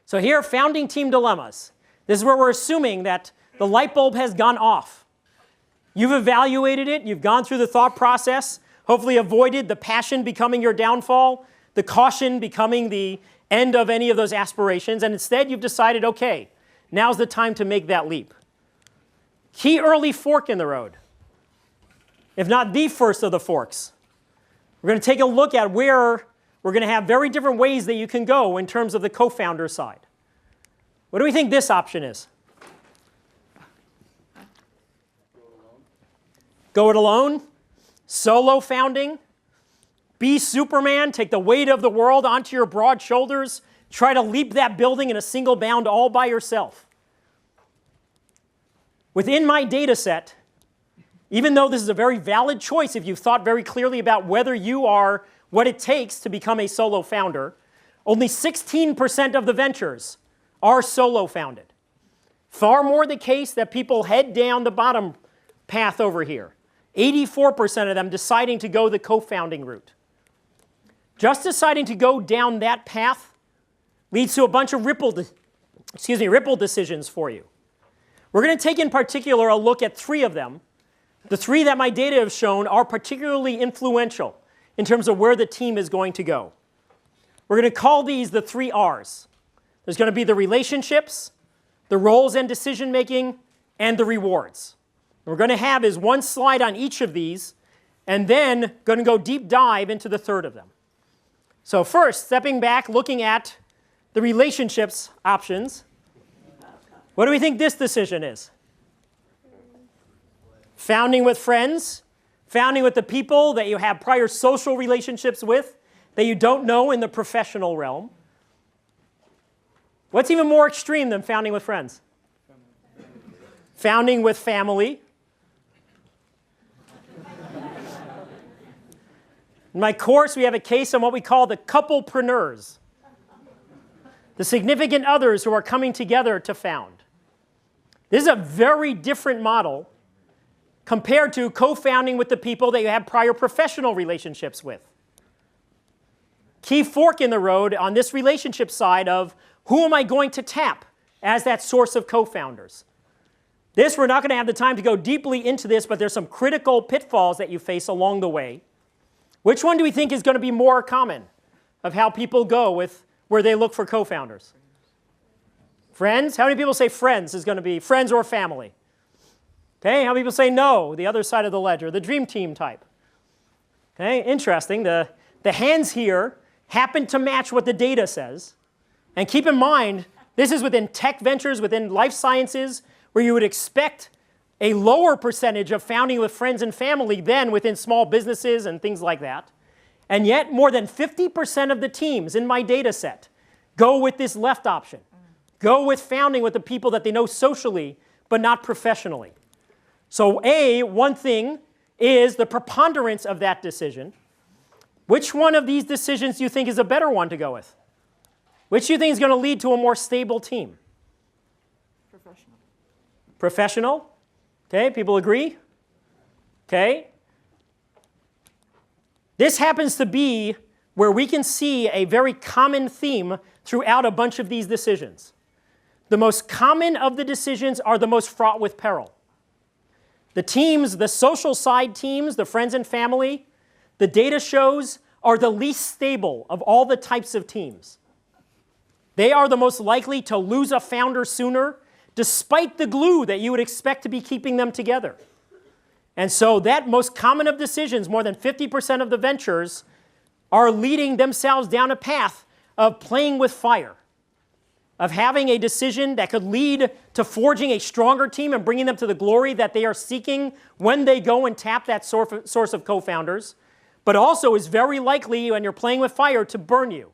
So here, founding team dilemmas. This is where we're assuming that the light bulb has gone off. You've evaluated it. You've gone through the thought process, hopefully avoided the passion becoming your downfall, the caution becoming the end of any of those aspirations, and instead you've decided, okay, now's the time to make that leap. Key early fork in the road, if not the first of the forks. We're going to take a look at where we're going to have very different ways that you can go in terms of the co-founder side. What do we think this option is? Go it alone, solo founding, be Superman, take the weight of the world onto your broad shoulders, try to leap that building in a single bound all by yourself. Within my data set, even though this is a very valid choice if you've thought very clearly about whether you are what it takes to become a solo founder, only 16% of the ventures are solo founded. Far more the case that people head down the bottom path over here. 84% of them deciding to go the co-founding route. Just deciding to go down that path leads to a bunch of ripple decisions for you. We're going to take in particular a look at 3 of them. The 3 that my data have shown are particularly influential in terms of where the team is going to go. We're going to call these the 3 R's. There's going to be the relationships, the roles and decision making, and the rewards. What we're going to have is one slide on each of these, and then going to go deep dive into the 3rd of them. So first, stepping back, looking at the relationships options, what do we think this decision is? Founding with friends, founding with the people that you have prior social relationships with that you don't know in the professional realm. What's even more extreme than founding with friends? Founding with family. In my course, we have a case on what we call the couplepreneurs, the significant others who are coming together to found. This is a very different model compared to co-founding with the people that you have prior professional relationships with. Key fork in the road on this relationship side of who am I going to tap as that source of co-founders. This, we're not going to have the time to go deeply into this, but there's some critical pitfalls that you face along the way. Which one do we think is going to be more common of how people go with where they look for co-founders? Friends? How many people say friends is going to be friends or family? Okay, how many people say no, the other side of the ledger, the dream team type? Okay, interesting. The hands here happen to match what the data says. And keep in mind, this is within tech ventures, within life sciences, where you would expect a lower percentage of founding with friends and family than within small businesses and things like that. And yet, more than 50% of the teams in my data set go with this left option. Go with founding with the people that they know socially, but not professionally. So one thing is the preponderance of that decision. Which one of these decisions do you think is a better one to go with? Which do you think is going to lead to a more stable team? Professional. Professional? Okay, people agree? Okay. This happens to be where we can see a very common theme throughout a bunch of these decisions. The most common of the decisions are the most fraught with peril. The teams, the social side teams, the friends and family, the data shows are the least stable of all the types of teams. They are the most likely to lose a founder sooner, despite the glue that you would expect to be keeping them together. And so that most common of decisions, more than 50% of the ventures, are leading themselves down a path of playing with fire, of having a decision that could lead to forging a stronger team and bringing them to the glory that they are seeking when they go and tap that source of co-founders, but also is very likely, when you're playing with fire, to burn you